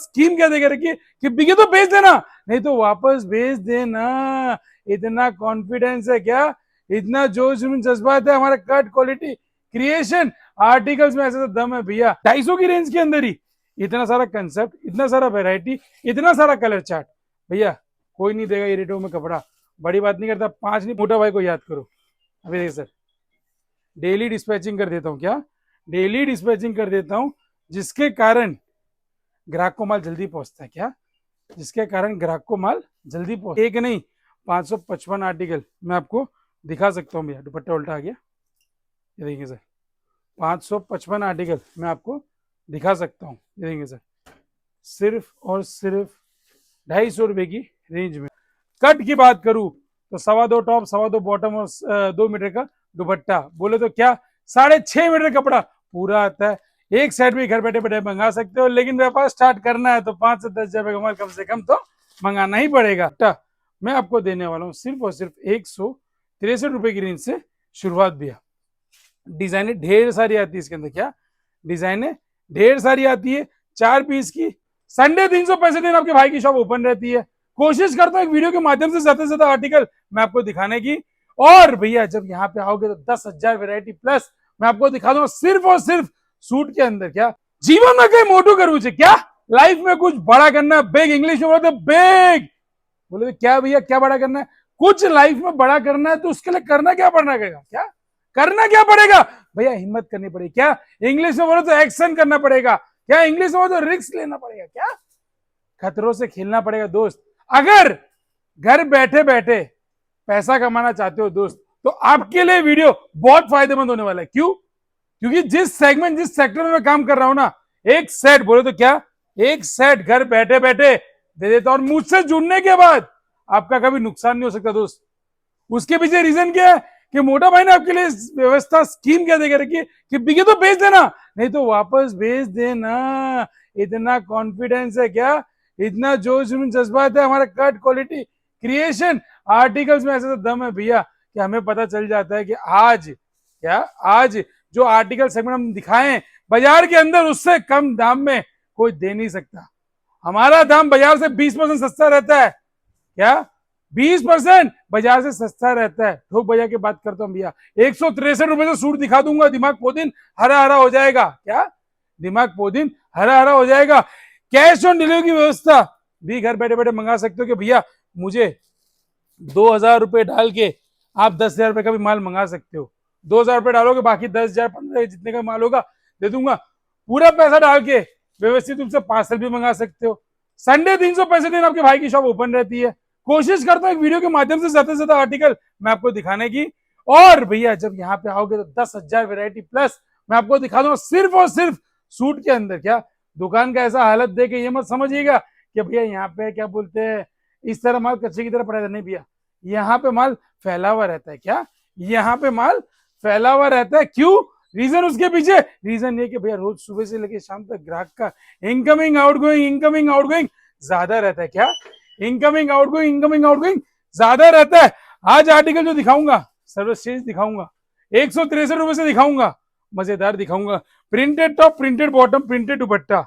Scheme क्या देकर रखी कि बिके तो बेच देना, नहीं तो वापस भेज देना। इतना कॉन्फिडेंस है क्या, इतना जोश जज्बात है हमारा कट क्वालिटी क्रिएशन आर्टिकल्स में, ऐसा तो दम है भैया। 250 की रेंज के अंदर ही इतना सारा कंसेप्ट, इतना सारा वेराइटी, इतना सारा कलर चार्ट, भैया कोई नहीं देगा ये रेटों में कपड़ा। बड़ी बात नहीं करता, 5 नहीं, मोटा भाई को याद करो। अभी देखिए सर, डेली डिस्पैचिंग कर देता हूँ, क्या डेली डिस्पैचिंग कर देता हूँ, जिसके कारण ग्राहक को माल जल्दी पहुंचता है, क्या जिसके कारण ग्राहक को माल जल्दी पहुंच। एक नहीं 555 आर्टिकल मैं आपको दिखा सकता हूँ भैया। दुपट्टा उल्टा आ गया, ये देखिए सर, 555 आर्टिकल मैं आपको दिखा सकता हूँ। ये देखिए सर, सिर्फ और सिर्फ 250 रुपए की रेंज में। कट की बात करूं तो 2.25 टॉप, 2.25 बॉटम और 2 मीटर का दुपट्टा, बोले तो क्या 6.5 मीटर कपड़ा पूरा आता है। एक साइड भी घर बैठे बैठे मंगा सकते हो, लेकिन व्यापार स्टार्ट करना है तो 5 से 10 हजार रुपए का माल कम से कम तो मंगाना ही पड़ेगा। मैं आपको देने वाला हूँ सिर्फ और सिर्फ 163 रुपए की रेंज से शुरुआत भैया। डिजाइने ढेर सारी आती है इसके अंदर, क्या डिजाइने ढेर सारी आती है। 4 पीस की, संडे 365 दिन आपके भाई की शॉप ओपन रहती है। कोशिश करता हूँ एक वीडियो के माध्यम से ज्यादा से ज्यादा आर्टिकल मैं आपको दिखाने की। और भैया जब यहाँ पे आओगे तो 10,000 वेरायटी प्लस मैं आपको दिखा दूंगा सिर्फ और सिर्फ सूट के अंदर। क्या जीवन में कहीं मोटू करूँ, क्या लाइफ में कुछ बड़ा करना है, बिग इंग्लिश में बोलते बिग, बोले क्या भैया क्या बड़ा करना है, कुछ लाइफ में बड़ा करना है तो उसके लिए करना क्या पड़ना पड़ेगा, क्या करना क्या पड़ेगा भैया, हिम्मत करनी पड़ेगी। क्या इंग्लिश में बोलो तो एक्शन करना पड़ेगा, क्या इंग्लिश में बोलो तो रिस्क लेना पड़ेगा, क्या खतरों से खेलना पड़ेगा दोस्त। अगर घर बैठे बैठे पैसा कमाना चाहते हो दोस्त, तो आपके लिए वीडियो बहुत फायदेमंद होने वाला है। क्यों? क्योंकि जिस सेगमेंट जिस सेक्टर में मैं काम कर रहा हूं ना, एक सेट बोले तो क्या, एक सेट घर बैठे बैठे दे देता, और मुझसे जुड़ने के बाद आपका कभी नुकसान नहीं हो सकता दोस्त। उसके पीछे रीजन क्या है कि मोटा भाई ने आपके लिए व्यवस्था स्कीम क्या देकर रखी कि बिके तो बेच देना, नहीं तो वापस भेज देना। इतना कॉन्फिडेंस है क्या, इतना जोश जज्बात है हमारा कट क्वालिटी क्रिएशन आर्टिकल्स में, ऐसा तो दम है भैया कि हमें पता चल जाता है कि आज जो आर्टिकल सेगमेंट हम दिखाएं बाजार के अंदर, उससे कम दाम में कोई दे नहीं सकता। हमारा दाम बाजार से 20% सस्ता रहता है, क्या 20% बाजार से सस्ता रहता है। थोक बाजार की बात करता हूं भैया, 163 रुपए से सूट दिखा दूंगा, दिमाग पोदिन हरा हरा हो जाएगा। क्या दिमाग पोदिन हरा हरा हो जाएगा। कैश ऑन डिलीवरी की व्यवस्था भी घर बैठे बैठे मंगा सकते हो कि भैया मुझे 2,000 रुपए डाल के आप 10,000 रुपए का भी माल मंगा सकते हो। 2,000 रुपए डालोगे, बाकी 10,000 15,000 जितने का माल होगा दे दूंगा। पूरा पैसा डाल के व्यवस्थित रूप से पार्सल भी मंगा सकते हो। संडे 365 दिन आपके भाई की शॉप ओपन रहती है। कोशिश करता हूँ एक वीडियो के माध्यम से ज्यादा से ज्यादा आर्टिकल मैं आपको दिखाने की। और भैया जब यहाँ पे आओगे तो 10,000 वेरायटी प्लस मैं आपको दिखा दूंगा सिर्फ और सिर्फ सूट के अंदर। क्या दुकान का ऐसा हालत दे के ये मत समझिएगा कि भैया यहाँ पे क्या बोलते हैं इस तरह माल कच्चे की तरह पड़ा रहता, नहीं भैया, यहाँ पे माल फैला हुआ रहता है। क्या यहाँ पे माल फैला हुआ रहता है। क्यों? रीजन उसके पीछे रीजन ये कि भैया रोज सुबह से लेकर शाम तक ग्राहक का इनकमिंग आउटगोइंग ज्यादा रहता है। क्या इनकमिंग आउटगोइंग ज्यादा रहता है। आज आर्टिकल जो दिखाऊंगा सर्वश्रेष्ठ दिखाऊंगा, 163 रुपए से दिखाऊंगा, मजेदार दिखाऊंगा। Printed top, printed bottom, printed दुपट्टा,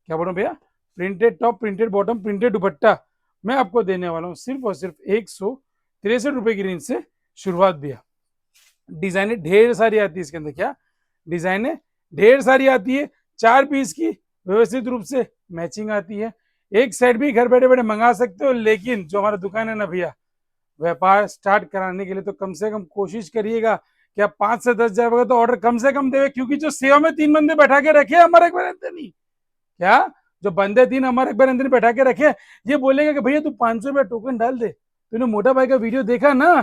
क्या बोलो भैया, printed top, printed bottom, printed दुपट्टा मैं आपको देने वाला हूँ सिर्फ और सिर्फ 163 रुपए की रेंज से शुरुआत भैया। डिजाइने ढेर सारी आती है इसके अंदर, क्या डिजाइने ढेर सारी आती है। 4 पीस की व्यवस्थित रूप से मैचिंग आती है। एक सेट भी घर बैठे बैठे मंगा सकते हो, लेकिन जो हमारा दुकान है ना भैया, व्यापार स्टार्ट कराने के लिए तो कम से कम कोशिश करिएगा कि आप 5 से 10 हजार तो ऑर्डर कम से कम देवे। क्योंकि जो सेवा में 3 बंदे बैठा के रखे हमारे नहीं, क्या जो बंदे 3 हमारे अंदर बैठा के रखे, ये बोलेगा कि भैया तू 500 रुपया टोकन डाल दे, तूने मोटा भाई का वीडियो देखा ना,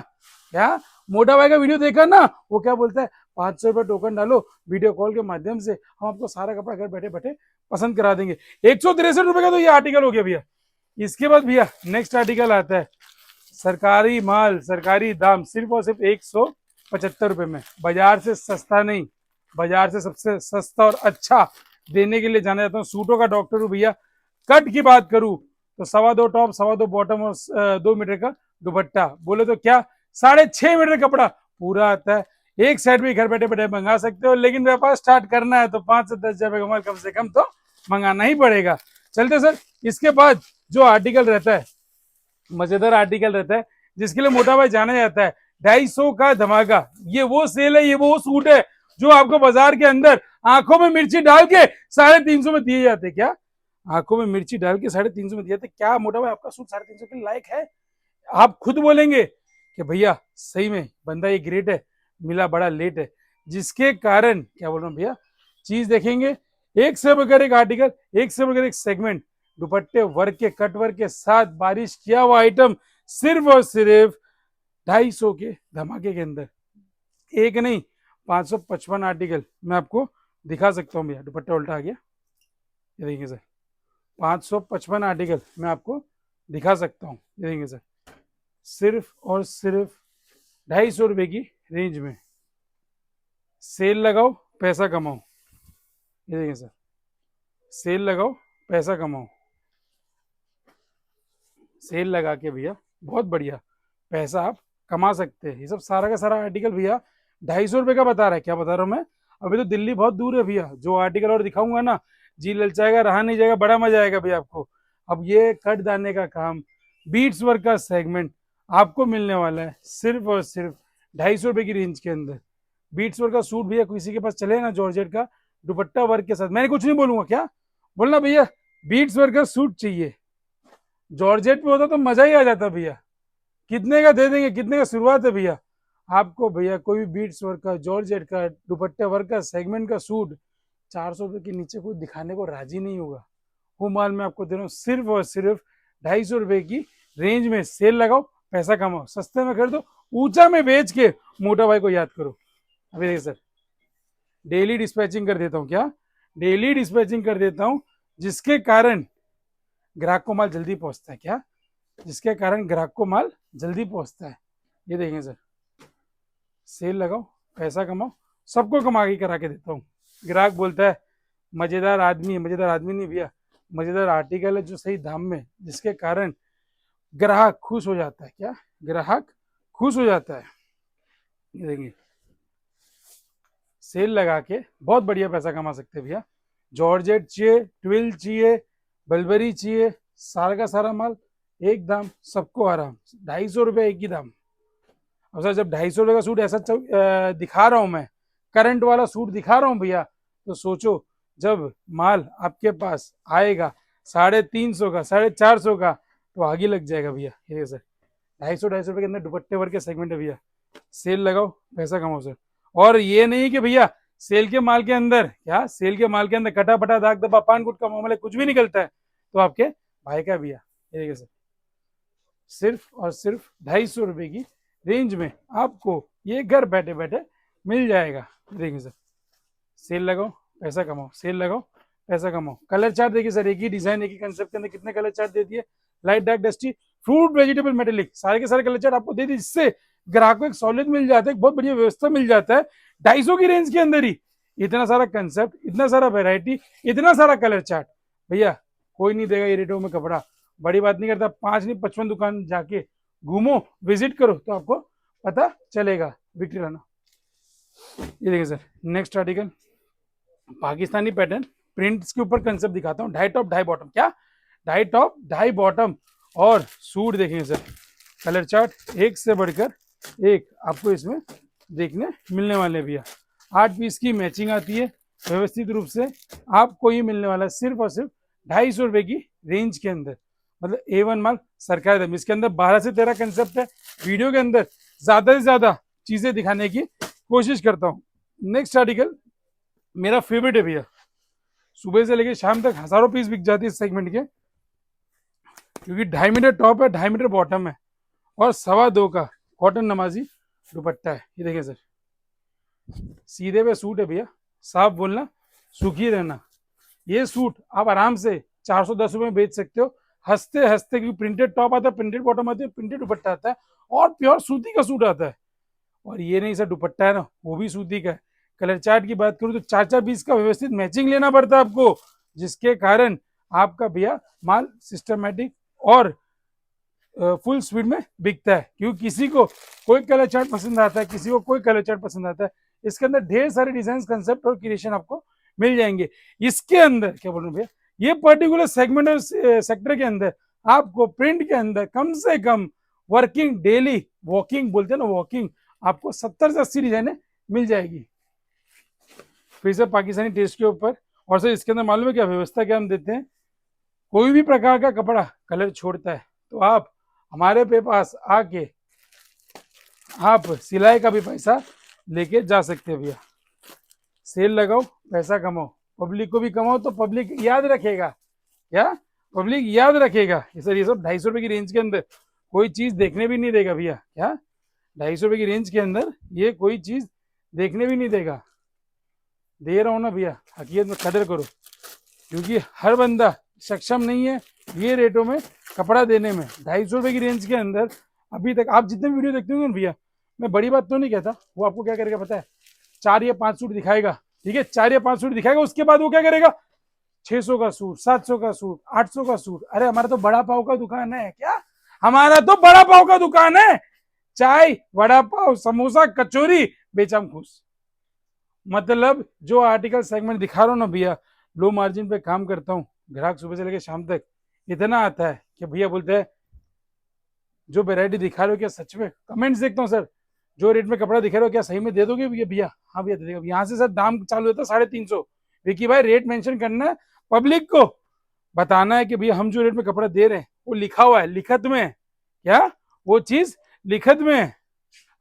क्या मोटा भाई का वीडियो देखा ना, वो क्या बोलता है 500 रुपया टोकन डालो, वीडियो कॉल के माध्यम से हम आपको सारा कपड़ा घर बैठे बैठे पसंद करा देंगे। 163 रुपए का तो ये आर्टिकल हो गया भैया। इसके बाद भैया नेक्स्ट आर्टिकल आता है सरकारी माल, सरकारी दाम, सिर्फ और सिर्फ 175 रुपए में। बाजार से सस्ता नहीं, बाजार से सबसे सस्ता और अच्छा देने के लिए जाना जाता हूँ। सूटों का डॉक्टर हूँ भैया। कट की बात करूं तो 2.25 टॉप, 2.25 बॉटम और 2 मीटर का दुपट्टा, बोले तो क्या 6.5 मीटर कपड़ा पूरा आता है। एक सेट भी घर बैठे बैठे मंगा सकते हो, लेकिन व्यापार स्टार्ट करना है तो 5 से 10 हजार रुपए का माल कम से कम तो मंगाना ही पड़ेगा। चलते सर। इसके बाद जो आर्टिकल रहता है, मजेदार आर्टिकल रहता है, जिसके लिए मोटा भाई जाना जाता है, 250 का धमाका। ये वो सेल है, ये वो सूट है जो आपको बाजार के अंदर आंखों में मिर्ची डाल के 350 में दिए जाते। क्या आंखों में मिर्ची डाल के 350 में दिए जाते? क्या मोटा भाई आपका सूट 350 के लायक है? आप खुद बोलेंगे कि भैया सही में बंदा ये ग्रेट है, मिला बड़ा लेट है। जिसके कारण क्या बोल रहा हूँ भैया, चीज देखेंगे, एक से बढ़कर एक आर्टिकल, एक से बढ़कर एक सेगमेंट, दुपट्टे वर्क के, कट वर्क के साथ बारिश किया हुआ आइटम, सिर्फ और सिर्फ 250 के धमाके के अंदर। एक नहीं, 555 आर्टिकल मैं आपको दिखा सकता हूँ भैया। दुपट्टा उल्टा आ गया, ये देखिए सर, 555 आर्टिकल मैं आपको दिखा सकता हूँ। ये देखिए सर, सिर्फ और सिर्फ 250 रुपए की रेंज में। सेल लगाओ, पैसा कमाओ। ये देखिए सर, सेल लगाओ, पैसा कमाओ। सेल लगा के भैया बहुत बढ़िया पैसा आप कमा सकते हैं। ये सब सारा का सारा आर्टिकल भैया 250 रुपए का बता रहा है। क्या बता रहा हूँ मैं? अभी तो दिल्ली बहुत दूर है भैया। जो आर्टिकल और दिखाऊंगा ना, जी ललचाएगा, रहा नहीं जाएगा, बड़ा मजा आएगा भैया आपको। अब ये कट दाने का काम, बीट्स वर्क का सेगमेंट आपको मिलने वाला है सिर्फ और सिर्फ 250 रुपए की रेंज के अंदर। बीट्स वर्क का सूट भैया किसी के पास चले ना, जॉर्जेट का दुपट्टा वर्क के साथ, मैंने कुछ नहीं बोलूंगा, क्या बोलना भैया, बीट्स वर्क का सूट चाहिए, जॉर्जेट पे होता तो मजा ही आ जाता भैया। कितने का दे देंगे, कितने का शुरुआत है भैया आपको? भैया कोई भी बीट्स वर्क का, जॉर्जेट का, दुपट्टे वर्क का सेगमेंट का सूट 400 रुपए के नीचे कोई दिखाने को राजी नहीं होगा। वो माल मैं आपको दे रहा हूँ सिर्फ और सिर्फ 250 रुपए की रेंज में। सेल लगाओ, पैसा कमाओ, सस्ते में खरीदो, ऊंचा में बेच के मोटा भाई को याद करो। अभी देखिए सर, डेली डिस्पैचिंग कर देता हूँ। क्या डेली डिस्पैचिंग कर देता हूँ, जिसके कारण ग्राहक को माल जल्दी पहुंचता है। क्या जिसके कारण ग्राहक को माल जल्दी पहुंचता है। ये देखें सर, सेल लगाओ, पैसा कमाओ, सबको कमा के करा के देता हूँ। ग्राहक बोलता है मजेदार आदमी है, मजेदार आदमी नहीं भैया, मजेदार आर्टिकल है जो सही दाम में, जिसके कारण ग्राहक खुश हो जाता है। क्या ग्राहक खुश हो जाता है। ये देखिए, सेल लगा के बहुत बढ़िया पैसा कमा सकते हैं भैया। जॉर्जेट चाहिए, ट्विल चाहिए, बलबरी चाहिए, सारा का सारा माल एक दाम, सबको आराम, 250 रुपये एक ही दाम। अब सर जब 250 रुपये का सूट ऐसा दिखा रहा हूं मैं, करंट वाला सूट दिखा रहा हूं भैया, तो सोचो जब माल आपके पास आएगा 350 का, 450 का, तो आगे लग जाएगा भैया। ये सर 250 रुपये के अंदर दुपट्टे वर्क के सेगमेंट है भैया। सेल लगाओ, पैसा कमाओ सर। और ये नहीं कि भैया सेल के माल के अंदर, क्या सेल के माल के अंदर कटा पटा दाग दबा पान गुटका मामले कुछ भी निकलता है तो आपके भाई का भैया। ये देखिए सर, सिर्फ और सिर्फ 250 रुपए की रेंज में आपको ये घर बैठे बैठे मिल जाएगा। देखिए सर, सेल लगाओ, पैसा कमाओ, सेल लगाओ, पैसा कमाओ। कलर चार्ट देखिए सर, एक ही डिजाइन, एक ही कंसेप्ट के अंदर कितने कलर चार्ट दे दिए, light dark dusty, fruit vegetable metallic, सारे के सारे कलर चार्ट आपको दे दिए, जिससे ग्राहक को एक सॉलिड मिल जाता है, एक बहुत बढ़िया व्यवस्था मिल जाता है 250 की रेंज के अंदर ही। इतना सारा कंसेप्ट, इतना सारा वेराइटी, इतना सारा कलर चार्ट भैया कोई नहीं देगा ये रेटों में कपड़ा। बड़ी बात नहीं करता, 5 नहीं 55 दुकान जाके घूमो, विजिट करो, तो आपको पता चलेगा बिक्री रहना। ये देखिए sir, next article Pakistani pattern prints के ऊपर कंसेप्ट दिखाता हूँ, 2.5 टॉप 2.5 बॉटम। क्या 2.5 टॉप 2.5 बॉटम, और सूट देखेंगे सर, कलर चार्ट एक से बढ़कर एक आपको इसमें देखने मिलने वाले भैया। 8 पीस की मैचिंग आती है व्यवस्थित रूप से, आपको ये मिलने वाला है सिर्फ और सिर्फ 250 रुपए की रेंज के अंदर। मतलब A1 माल सरकारी दाम। इसके अंदर 12 से 13 कंसेप्ट है, वीडियो के अंदर ज्यादा से ज्यादा चीजें दिखाने की कोशिश करता हूँ। नेक्स्ट आर्टिकल मेरा फेवरेट है भैया, सुबह से लेकर शाम तक हजारों पीस बिक जाती है इस सेगमेंट के, क्योंकि 2.5 मीटर टॉप है, 2.5 मीटर बॉटम है, और 2.25 का कॉटन नमाजी दुपट्टा है। ये देखिए सर, सीधे पे सूट है भैया, साफ बोलना, सुखी रहना। ये सूट आप आराम से 410 रुपए में बेच सकते हो, हंसते हंसते, क्योंकि प्रिंटेड टॉप आता है, प्रिंटेड बॉटम आती है, प्रिंटेड दुपट्टा आता है, और प्योर सूती का सूट आता है। और ये नहीं सर, दुपट्टा है ना वो भी सूती का है। कलर चार्ट की बात करूँ तो 4-4 पीस का व्यवस्थित मैचिंग लेना पड़ता है आपको, जिसके कारण आपका भैया माल सिस्टमेटिक और फुल स्पीड में बिकता है। क्योंकि किसी को कोई कलर चार्ट पसंद आता है, किसी को कोई कलर चार्ट पसंद आता है। इसके अंदर ढेर सारे डिजाइन, कंसेप्ट और क्रिएशन आपको मिल जाएंगे। इसके अंदर क्या बोल रहे हैं भैया, ये पर्टिकुलर सेगमेंट और सेक्टर के अंदर आपको प्रिंट के अंदर कम से कम वर्किंग डेली वॉकिंग बोलते हैं ना, वॉकिंग, आपको 70 से 80 डिजाइने मिल जाएगी। फिर से पाकिस्तानी टेस्ट के ऊपर। और सर इसके अंदर मालूम है क्या व्यवस्था क्या हम देते हैं, कोई भी प्रकार का कपड़ा कलर छोड़ता है तो आप हमारे पे पास आके आप सिलाई का भी पैसा लेके जा सकते हैं भैया। सेल लगाओ, पैसा कमाओ, पब्लिक को भी कमाओ, तो पब्लिक याद रखेगा क्या, पब्लिक याद रखेगा। ये सर ये सब 250 रुपए की रेंज के अंदर कोई चीज देखने भी नहीं देगा भैया। क्या 250 रुपए की रेंज के अंदर ये कोई चीज देखने भी नहीं देगा। दे रहा हूं ना भैया, हकीकत में कदर करो, क्योंकि हर बंदा सक्षम नहीं है ये रेटों में कपड़ा देने में। 250 रुपए की रेंज के अंदर अभी तक आप जितने वीडियो देखते होंगे भैया, मैं बड़ी बात तो नहीं कहता, वो आपको क्या करेगा पता है, 4 या 5 सूट दिखाएगा, ठीक है, 4 या 5 सूट दिखाएगा, उसके बाद वो क्या करेगा, 600 का सूट, 700 का सूट, 800 का सूट। अरे हमारा तो बड़ा पाव का दुकान है क्या, हमारा तो बड़ा पाव का दुकान है, चाय वड़ा पाव समोसा कचौरी बेचम खुश। मतलब जो आर्टिकल सेगमेंट दिखा रहा हूं ना भैया, लो मार्जिन पे काम करता हूँ, ग्राहक सुबह से लेकर शाम तक इतना आता है कि भैया बोलते हैं जो वेरायटी दिखा रहे हो क्या सच में, कमेंट्स देखता हूँ सर, जो रेट में कपड़ा दिखा रहे हो क्या सही में दे दोगे भैया, भैया हाँ भैया दे देगा। यहाँ से सर दाम चालू होता है 350। विकी भाई रेट मेंशन करना है, पब्लिक को बताना है कि भैया हम जो रेट में कपड़ा दे रहे हैं वो लिखा हुआ है, लिखत में है क्या, वो चीज लिखत में है।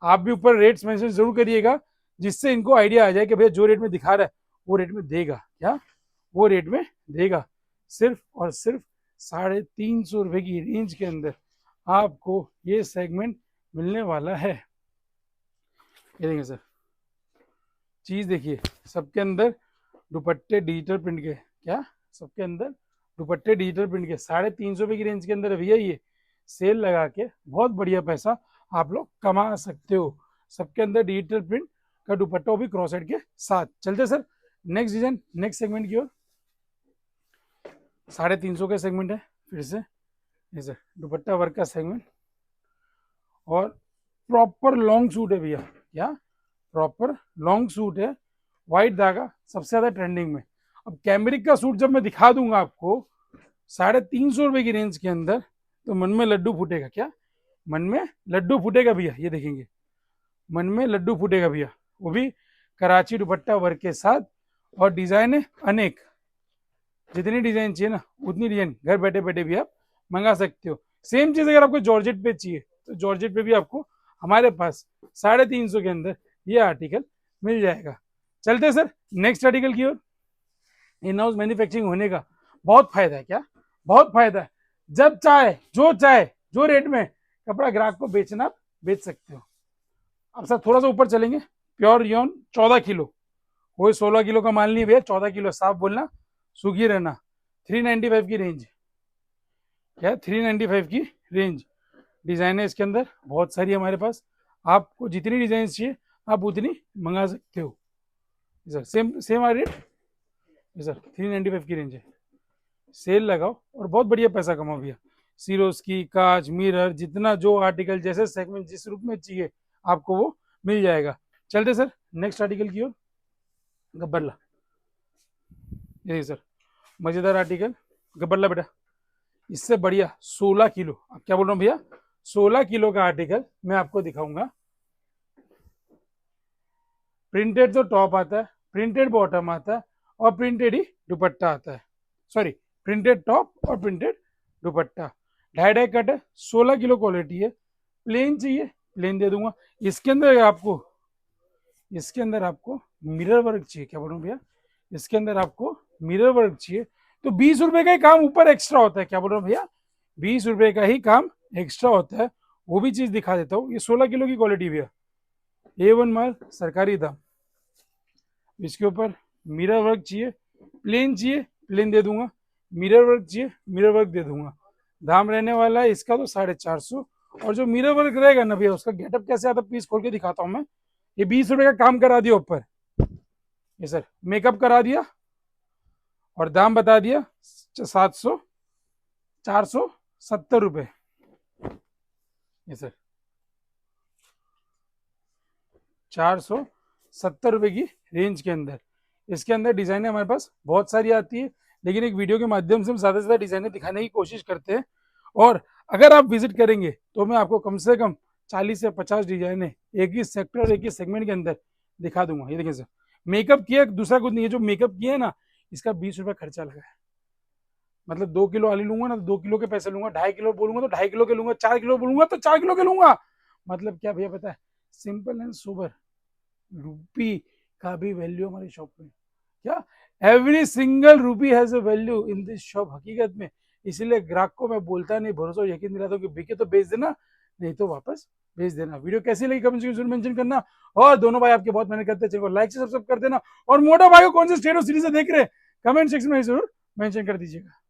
आप भी ऊपर रेट्स मेंशन जरूर करिएगा, जिससे इनको आइडिया आ जाए कि भैया जो रेट में दिखा रहा है वो रेट में देगा क्या, वो रेट में देगा। सिर्फ और सिर्फ 350 रुपए की रेंज के अंदर आपको ये सेगमेंट मिलने वाला है। ये देखिए सर, चीज देखिए, सबके अंदर दुपट्टे डिजिटल प्रिंट के, क्या सबके अंदर दुपट्टे डिजिटल प्रिंट के 350 रुपए की रेंज के अंदर है भैया। ये सेल लगा के बहुत बढ़िया पैसा आप लोग कमा सकते हो। सबके अंदर डिजिटल प्रिंट का दुपट्टा भी क्रॉस हेड के साथ। चलते sir next design, next segment की ओर। 350 का सेगमेंट है, फिर से ये सर दुपट्टा वर्क का सेगमेंट, और प्रॉपर लॉन्ग सूट है भैया, क्या प्रॉपर लॉन्ग सूट है, व्हाइट धागा सबसे ज्यादा ट्रेंडिंग में। अब कैमरिक का सूट जब मैं दिखा दूंगा आपको 350 रुपए की रेंज के अंदर, तो मन में लड्डू फूटेगा क्या, मन में लड्डू फूटेगा भैया। ये देखेंगे मन में लड्डू फूटेगा भैया, वो भी कराची दुपट्टा वर्क के साथ, और डिजाइन है अनेक, जितनी डिजाइन चाहिए ना उतनी डिजाइन घर बैठे बैठे भी आप मंगा सकते हो। सेम चीज अगर आपको जॉर्जेट पे चाहिए तो जॉर्जेट पे भी आपको हमारे पास 350 के अंदर ये आर्टिकल मिल जाएगा। चलते सर नेक्स्ट आर्टिकल की ओर। इन हाउस मैन्युफैक्चरिंग होने का बहुत फायदा है, क्या बहुत फायदा है। जब चाहे जो रेट में कपड़ा ग्राहक को बेचना बेच सकते हो। अब सर थोड़ा सा ऊपर चलेंगे, प्योर यौन 14 किलो, कोई 16 किलो का माल नहीं भैया, 14 किलो साफ बोलना, सुखी रहना। 395 की रेंज, क्या 395 की रेंज। डिजाइन है इसके अंदर बहुत सारी हमारे पास, आपको जितनी डिजाइन चाहिए आप उतनी मंगा सकते हो। Sir same same rate sir, 395 की रेंज है। सेल लगाओ और बहुत बढ़िया पैसा कमाओ भैया। सिरोस्की, कांच, मिरर, जितना जो आर्टिकल जैसे सेगमेंट जिस रूप में चाहिए आपको वो मिल जाएगा। चलते सर नेक्स्ट आर्टिकल की ओर। गब्बरला, ये सर मजेदार आर्टिकल गब्बरला बेटा, इससे बढ़िया 16 किलो, अब क्या बोल रहा हूँ भैया, 16 किलो का आर्टिकल मैं आपको दिखाऊंगा। प्रिंटेड तो टॉप आता है, प्रिंटेड बॉटम आता है, और प्रिंटेड ही दुपट्टा आता है। सॉरी, प्रिंटेड टॉप और प्रिंटेड दुपट्टा, 2.5 कट है, 16 किलो क्वालिटी है। प्लेन चाहिए प्लेन दे दूंगा। इसके अंदर आपको मिरर वर्क चाहिए, क्या बोलूं भैया, इसके अंदर आपको मिरर वर्क चाहिए तो 20 रुपए का ही काम ऊपर एक्स्ट्रा होता है। क्या बोल रहा हूँ भैया, 20 रुपए का ही काम एक्स्ट्रा होता है। वो भी चीज दिखा देता हूँ। ये 16 किलो की क्वालिटी भैया, A1 माल, सरकारी दाम। इसके ऊपर मिरर वर्क चाहिए प्लेन दे दूंगा, मिरर वर्क चाहिए मिरर वर्क दे दूंगा। दाम रहने वाला है इसका तो 450। और जो मिरर वर्क रहेगा ना भैया, उसका गेटअप कैसे आता है पीस खोल के दिखाता हूँ मैं। ये 20 रुपए का काम करा दिया ऊपर, ये सर मेकअप करा दिया और दाम बता दिया 470 रुपए। ये सर 470 रुपए की रेंज के अंदर। इसके अंदर डिजाइन हमारे पास बहुत सारी आती है, लेकिन एक वीडियो के माध्यम से हम ज्यादा से ज्यादा डिजाइने दिखाने की कोशिश करते हैं। और अगर आप विजिट करेंगे तो मैं आपको कम से कम 40 से 50 डिजाइने एक ही सेक्टर और एक ही सेगमेंट के अंदर दिखा दूंगा। ये देखिए सर, मेकअप किया, दूसरा कुछ नहीं है, जो मेकअप किया है ना, इसका 20 रुपये खर्चा लगा है। मतलब 2 किलो आलू लूंगा ना तो 2 किलो के पैसे लूंगा, 2.5 किलो बोलूंगा तो 2.5 किलो के लूंगा, 4 किलो बोलूंगा तो 4 किलो के लूंगा। मतलब क्या भैया पता है, सिंपल एंड सोबर, रूपी का भी वैल्यू हमारी शॉप में। क्या, एवरी सिंगल रूपी has a value in this shop हकीकत में। इसलिए ग्राहक को मैं बोलता नहीं, भरोसा यकीन दिलाता हूँ कि बिके तो बेच देना, नहीं तो वापस भेज देना। वीडियो कैसी लगी कमेंट सेक्शन में मेंशन करना। और दोनों भाई आपके बहुत मेहनत करते हैं, चैनल को लाइक से सब्सक्राइब कर देना। और मोटा भाई को कौन से स्टेट ऑफ सिटी से देख रहे हैं कमेंट सेक्शन में जरूर मेंशन कर दीजिएगा।